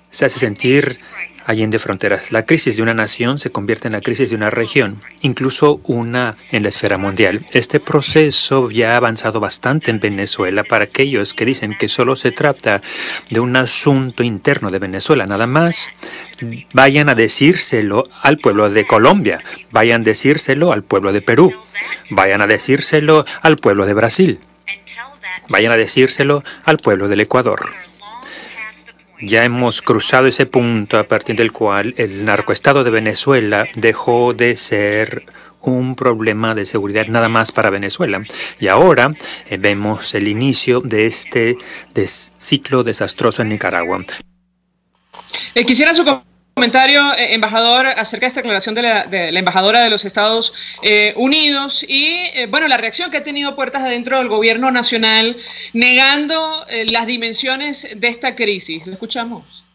se hace sentir allende fronteras. La crisis de una nación se convierte en la crisis de una región, incluso una en la esfera mundial. Este proceso ya ha avanzado bastante en Venezuela. Para aquellos que dicen que solo se trata de un asunto interno de Venezuela, nada más, vayan a decírselo al pueblo de Colombia, vayan a decírselo al pueblo de Perú, vayan a decírselo al pueblo de Brasil, vayan a decírselo al pueblo del Ecuador. Ya hemos cruzado ese punto a partir del cual el narcoestado de Venezuela dejó de ser un problema de seguridad nada más para Venezuela. Y ahora vemos el inicio de este ciclo desastroso en Nicaragua. Quisiera su comentario, embajador, acerca de esta declaración de la embajadora de los Estados Unidos y, bueno, la reacción que ha tenido puertas adentro del gobierno nacional negando las dimensiones de esta crisis. ¿Lo escuchamos?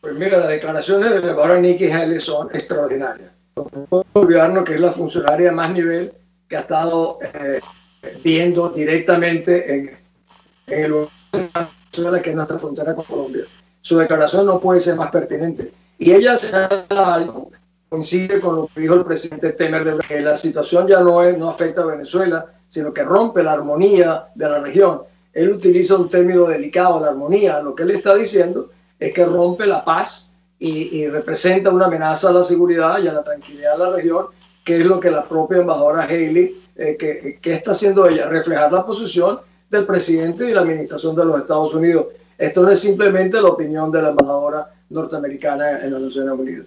Pues mira, las declaraciones de la embajadora Nikki Haley son extraordinarias. No puedo olvidarnos que es la funcionaria de más nivel que ha estado viendo directamente en el lugar que es nuestra frontera con Colombia. Su declaración no puede ser más pertinente. Y ella señala algo, coincide con lo que dijo el presidente Temer, de que la situación ya no afecta a Venezuela, sino que rompe la armonía de la región. Él utiliza un término delicado, la armonía. Lo que él está diciendo es que rompe la paz y representa una amenaza a la seguridad y a la tranquilidad de la región, que es lo que la propia embajadora Haley, que está haciendo ella, reflejar la posición del presidente y de la administración de los Estados Unidos. Esto no es simplemente la opinión de la embajadora norteamericana en las Naciones Unidas.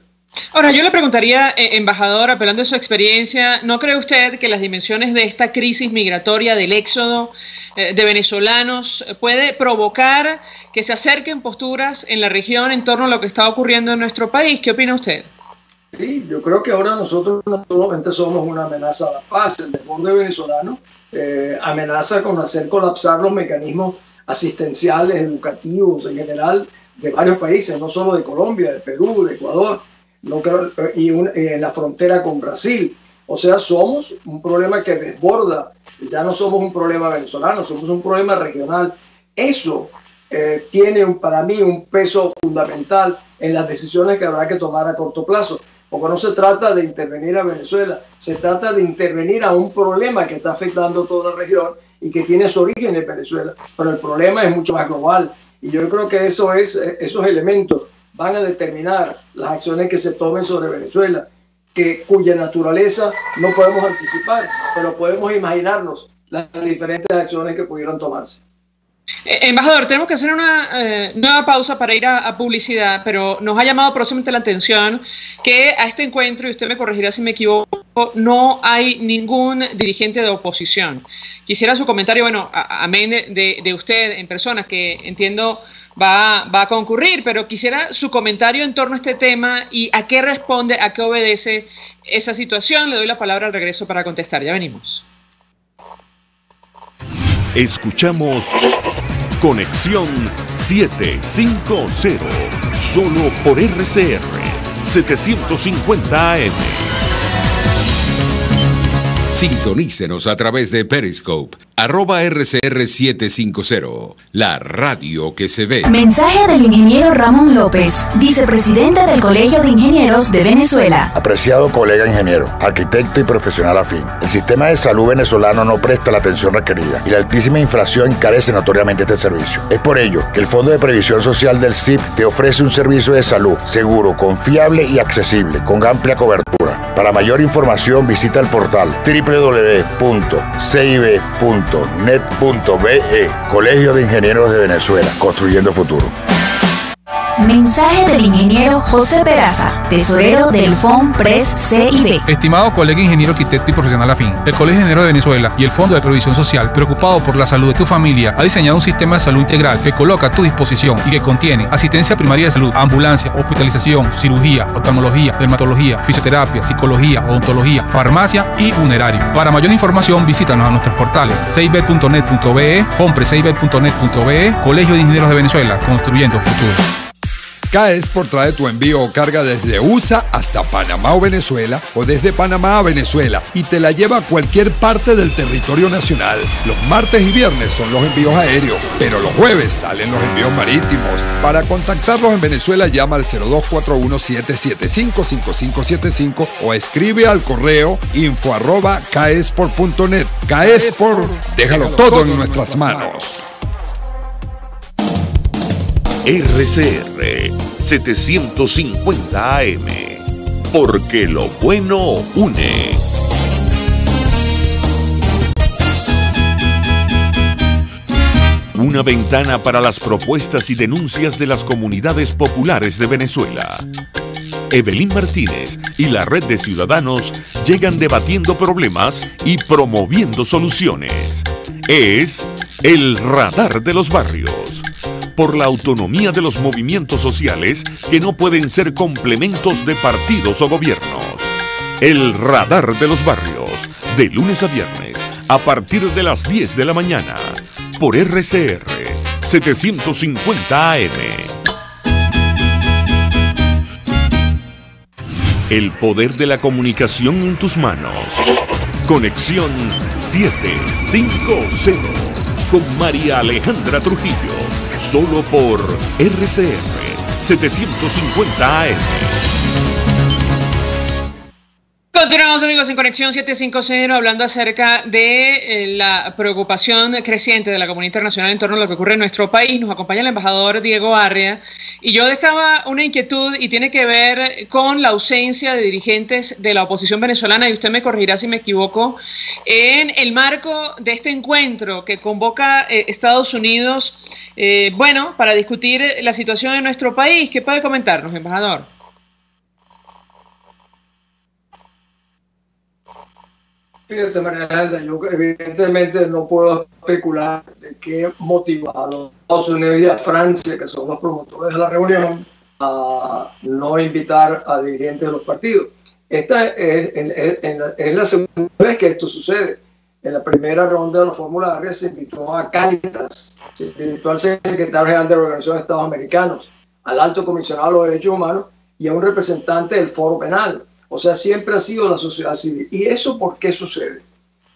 Ahora, yo le preguntaría, embajador, apelando a su experiencia, ¿no cree usted que las dimensiones de esta crisis migratoria, del éxodo de venezolanos, puede provocar que se acerquen posturas en la región en torno a lo que está ocurriendo en nuestro país? ¿Qué opina usted? Sí, yo creo que ahora nosotros no solamente somos una amenaza a la paz. El desborde venezolano amenaza con hacer colapsar los mecanismos asistenciales, educativos en general de varios países, no solo de Colombia, de Perú, de Ecuador, y en la frontera con Brasil. O sea, somos un problema que desborda, ya no somos un problema venezolano, somos un problema regional. Eso tiene para mí un peso fundamental en las decisiones que habrá que tomar a corto plazo, porque no se trata de intervenir a Venezuela, se trata de intervenir a un problema que está afectando toda la región y que tiene su origen en Venezuela, pero el problema es mucho más global. Y yo creo que esos elementos van a determinar las acciones que se tomen sobre Venezuela, cuya naturaleza no podemos anticipar, pero podemos imaginarnos las diferentes acciones que pudieran tomarse. Embajador, tenemos que hacer una nueva pausa para ir a publicidad, pero nos ha llamado próximamente la atención que a este encuentro, y usted me corregirá si me equivoco, no hay ningún dirigente de oposición. Quisiera su comentario, bueno, amén de usted en persona, que entiendo va a concurrir, pero quisiera su comentario en torno a este tema y a qué responde, a qué obedece esa situación. Le doy la palabra al regreso para contestar. Ya venimos. Escuchamos Conexión 750, solo por RCR 750 AM. Sintonícenos a través de Periscope, @RCR750, la radio que se ve. Mensaje del ingeniero Ramón López, vicepresidente del Colegio de Ingenieros de Venezuela. Apreciado colega ingeniero, arquitecto y profesional afín, el sistema de salud venezolano no presta la atención requerida y la altísima inflación encarece notoriamente este servicio. Es por ello que el Fondo de Previsión Social del CIP te ofrece un servicio de salud seguro, confiable y accesible, con amplia cobertura. Para mayor información visita el portal www.cib.net.be. Colegio de Ingenieros de Venezuela, construyendo futuro. Mensaje del ingeniero José Peraza, tesorero del FONPRES CIB. Estimado colega ingeniero, arquitecto y profesional afín, el Colegio de Ingenieros de Venezuela y el Fondo de Previsión Social, preocupado por la salud de tu familia, ha diseñado un sistema de salud integral que coloca a tu disposición y que contiene asistencia primaria de salud, ambulancia, hospitalización, cirugía, oftalmología, dermatología, fisioterapia, psicología, odontología, farmacia y funerario. Para mayor información, visítanos a nuestros portales cib.net.be, fonprescib.net.be, Colegio de Ingenieros de Venezuela, construyendo futuro. K-Export trae tu envío o carga desde USA hasta Panamá o Venezuela, o desde Panamá a Venezuela, y te la lleva a cualquier parte del territorio nacional. Los martes y viernes son los envíos aéreos, pero los jueves salen los envíos marítimos. Para contactarlos en Venezuela, llama al 0241-775-5575 o escribe al correo info@kexport.net. K-Export, déjalo todo en nuestras manos. RCR 750 AM, porque lo bueno une. Una ventana para las propuestas y denuncias de las comunidades populares de Venezuela. Evelyn Martínez y la Red de Ciudadanos llegan debatiendo problemas y promoviendo soluciones. Es el Radar de los Barrios. Por la autonomía de los movimientos sociales que no pueden ser complementos de partidos o gobiernos. El Radar de los Barrios, de lunes a viernes, a partir de las 10 de la mañana, por RCR 750 AM. El poder de la comunicación en tus manos. Conexión 750 con María Alejandra Trujillo. Solo por RCR 750 AM. Continuamos, amigos, en Conexión 750, hablando acerca de la preocupación creciente de la comunidad internacional en torno a lo que ocurre en nuestro país. Nos acompaña el embajador Diego Arria, y yo dejaba una inquietud y tiene que ver con la ausencia de dirigentes de la oposición venezolana, y usted me corregirá si me equivoco, en el marco de este encuentro que convoca Estados Unidos, para discutir la situación en nuestro país. ¿Qué puede comentarnos, embajador? Fíjate, María Alejandra, yo evidentemente no puedo especular de qué motiva a los Estados Unidos y a Francia, que son los promotores de la reunión, a no invitar a dirigentes de los partidos. Esta es la segunda vez que esto sucede. En la primera ronda de la Fórmula Arria se invitó a Cáritas, se invitó al secretario general de la Organización de Estados Americanos, al alto comisionado de los derechos humanos y a un representante del Foro Penal. O sea, siempre ha sido la sociedad civil. ¿Y eso por qué sucede?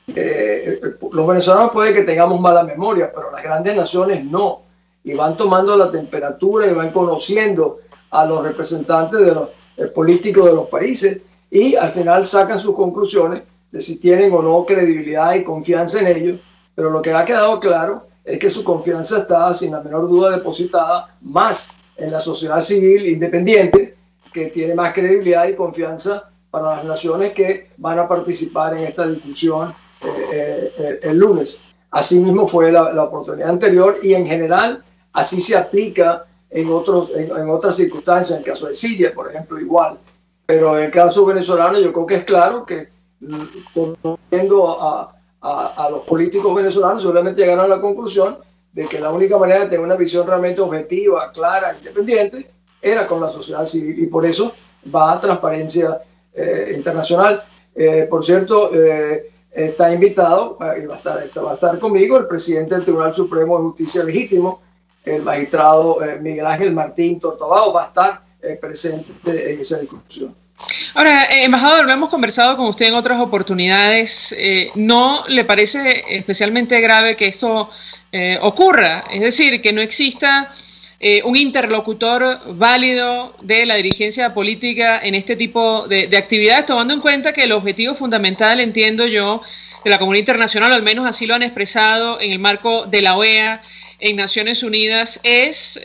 Los venezolanos puede que tengamos mala memoria, pero las grandes naciones no. Y van tomando la temperatura y van conociendo a los representantes de los políticos de los países, y al final sacan sus conclusiones de si tienen o no credibilidad y confianza en ellos. Pero lo que ha quedado claro es que su confianza está, sin la menor duda, depositada más en la sociedad civil independiente, que tiene más credibilidad y confianza para las naciones que van a participar en esta discusión el lunes. Así mismo fue la oportunidad anterior, y en general así se aplica en otras circunstancias. En el caso de Siria, por ejemplo, igual. Pero en el caso venezolano yo creo que es claro que, conociendo a los políticos venezolanos, seguramente llegaron a la conclusión de que la única manera de tener una visión realmente objetiva, clara, independiente, era con la sociedad civil, y por eso va a Transparencia Internacional. Por cierto, está invitado, y va a estar conmigo, el presidente del Tribunal Supremo de Justicia Legítimo, el magistrado Miguel Ángel Martín Tortabao, va a estar presente en esa discusión. Ahora, embajador, lo hemos conversado con usted en otras oportunidades. ¿No le parece especialmente grave que esto ocurra? Es decir, que no exista un interlocutor válido de la dirigencia política en este tipo de actividades, tomando en cuenta que el objetivo fundamental, entiendo yo, de la comunidad internacional, o al menos así lo han expresado en el marco de la OEA, en Naciones Unidas, es,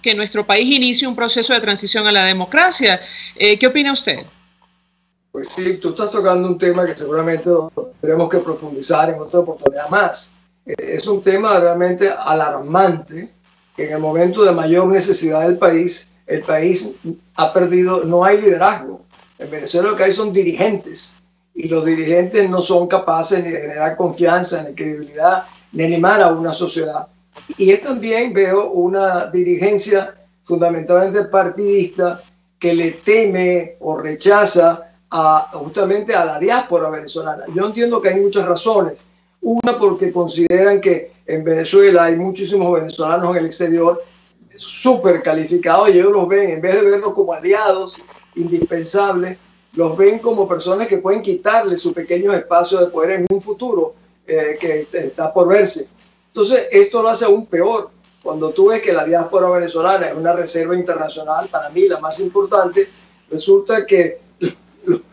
que nuestro país inicie un proceso de transición a la democracia. ¿Qué opina usted? Pues sí, tú estás tocando un tema que seguramente tendremos que profundizar en otra oportunidad más. Es un tema realmente alarmante, que en el momento de mayor necesidad del país, el país ha perdido, no hay liderazgo. En Venezuela lo que hay son dirigentes, y los dirigentes no son capaces ni de generar confianza, ni credibilidad, ni animar a una sociedad. Y es también, veo, una dirigencia fundamentalmente partidista que le teme o rechaza justamente a la diáspora venezolana. Yo entiendo que hay muchas razones. Una, porque consideran que en Venezuela hay muchísimos venezolanos en el exterior súper calificados, y ellos los ven, en vez de verlos como aliados indispensables, los ven como personas que pueden quitarle su pequeño espacio de poder en un futuro que está por verse. Entonces, esto lo hace aún peor. Cuando tú ves que la diáspora venezolana es una reserva internacional, para mí la más importante, resulta que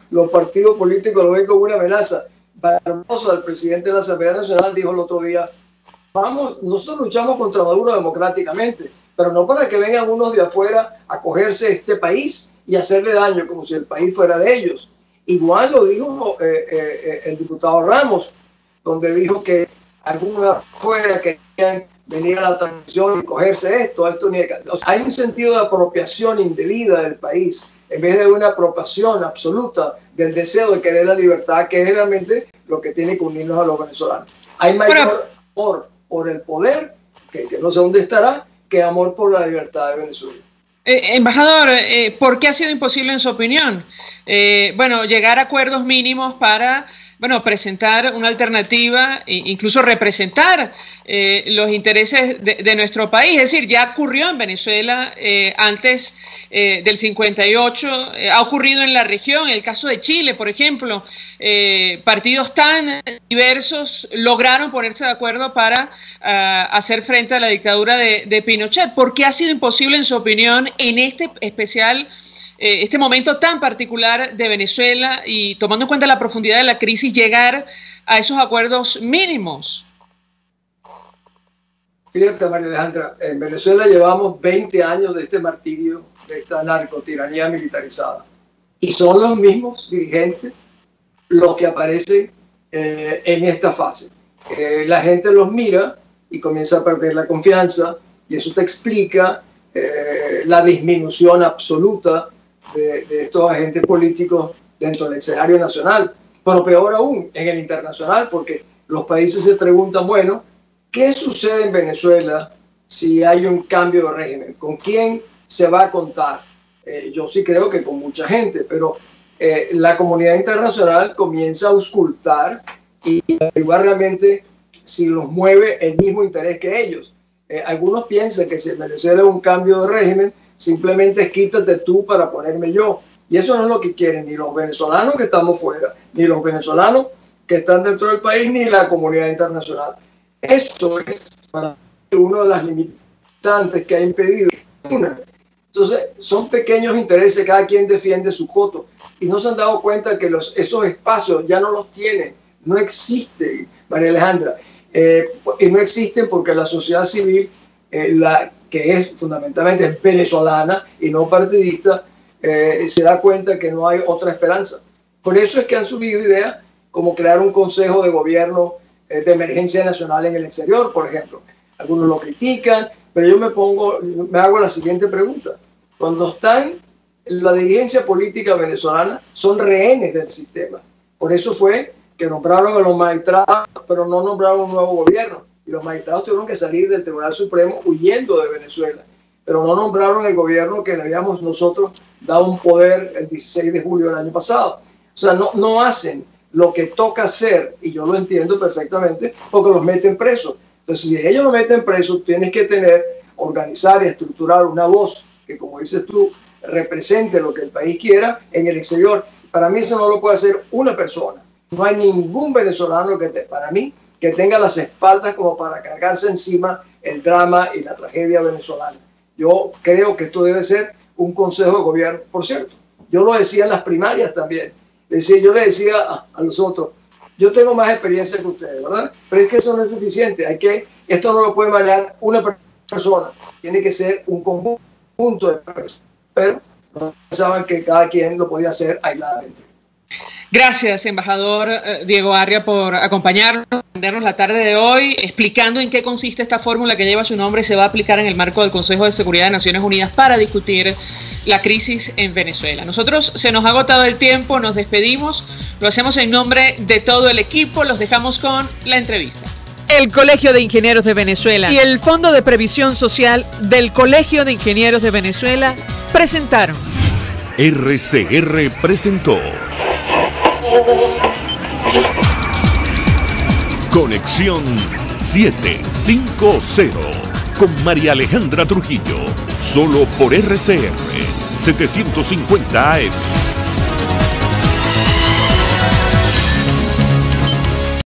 los partidos políticos lo ven como una amenaza. Barbosa, el presidente de la Asamblea Nacional, dijo el otro día: nosotros luchamos contra Maduro democráticamente, pero no para que vengan unos de afuera a cogerse este país y hacerle daño como si el país fuera de ellos. Igual lo dijo el diputado Ramos, donde dijo que algunos afuera querían venir a la transición y cogerse esto. O sea, hay un sentido de apropiación indebida del país, en vez de una apropiación absoluta del deseo de querer la libertad, que es realmente lo que tiene que unirnos a los venezolanos. Hay mayor amor por el poder, que no sé dónde estará, que amor por la libertad de Venezuela. Embajador, ¿por qué ha sido imposible en su opinión? Llegar a acuerdos mínimos para presentar una alternativa e incluso representar los intereses de nuestro país. Es decir, ya ocurrió en Venezuela antes del 58, ha ocurrido en la región, en el caso de Chile, por ejemplo, partidos tan diversos lograron ponerse de acuerdo para hacer frente a la dictadura de Pinochet. ¿Por qué ha sido imposible, en su opinión, en este especial este momento tan particular de Venezuela, y tomando en cuenta la profundidad de la crisis, llegar a esos acuerdos mínimos? Fíjate, María Alejandra, en Venezuela llevamos 20 años de este martirio, de esta narcotiranía militarizada, y son los mismos dirigentes los que aparecen en esta fase. La gente los mira y comienza a perder la confianza, y eso te explica la disminución absoluta de estos agentes políticos dentro del escenario nacional, pero peor aún en el internacional, porque los países se preguntan, bueno, ¿qué sucede en Venezuela si hay un cambio de régimen? ¿Con quién se va a contar? Yo sí creo que con mucha gente, pero la comunidad internacional comienza a auscultar y averiguar realmente si los mueve el mismo interés que ellos. Algunos piensan que si en Venezuela es un cambio de régimen, simplemente es quítate tú para ponerme yo. Y eso no es lo que quieren ni los venezolanos que estamos fuera, ni los venezolanos que están dentro del país, ni la comunidad internacional. Eso es para una de las limitantes que ha impedido. Entonces, son pequeños intereses, cada quien defiende su coto, y no se han dado cuenta que esos espacios ya no los tienen, no existen, María Alejandra. Y no existen porque la sociedad civil, que es fundamentalmente venezolana y no partidista, se da cuenta que no hay otra esperanza. Por eso es que han surgido ideas como crear un consejo de gobierno de emergencia nacional en el exterior, por ejemplo. Algunos lo critican, pero yo me hago la siguiente pregunta. Cuando están en la dirigencia política venezolana, son rehenes del sistema. Por eso fue que nombraron a los magistrados, pero no nombraron un nuevo gobierno. Y los magistrados tuvieron que salir del Tribunal Supremo huyendo de Venezuela. Pero no nombraron el gobierno que le habíamos nosotros dado un poder el 16 de julio del año pasado. O sea, no hacen lo que toca hacer, y yo lo entiendo perfectamente, porque los meten presos. Entonces, si ellos los meten presos, tienes que organizar y estructurar una voz que, como dices tú, represente lo que el país quiera en el exterior. Para mí eso no lo puede hacer una persona. No hay ningún venezolano para mí, que tenga las espaldas como para cargarse encima el drama y la tragedia venezolana. Yo creo que esto debe ser un consejo de gobierno. Por cierto, yo lo decía en las primarias también. Yo le decía a los otros, yo tengo más experiencia que ustedes, ¿verdad? Pero es que eso no es suficiente. Esto no lo puede manejar una persona. Tiene que ser un conjunto de personas. Pero no pensaban que cada quien lo podía hacer aisladamente. Gracias, embajador Diego Arria, por acompañarnos, atendernos la tarde de hoy, explicando en qué consiste esta fórmula que lleva su nombre y se va a aplicar en el marco del Consejo de Seguridad de Naciones Unidas para discutir la crisis en Venezuela. Nosotros se nos ha agotado el tiempo, nos despedimos, lo hacemos en nombre de todo el equipo, los dejamos con la entrevista. El Colegio de Ingenieros de Venezuela y el Fondo de Previsión Social del Colegio de Ingenieros de Venezuela presentaron. RCR presentó Conexión 750 con María Alejandra Trujillo, solo por RCR 750 AM.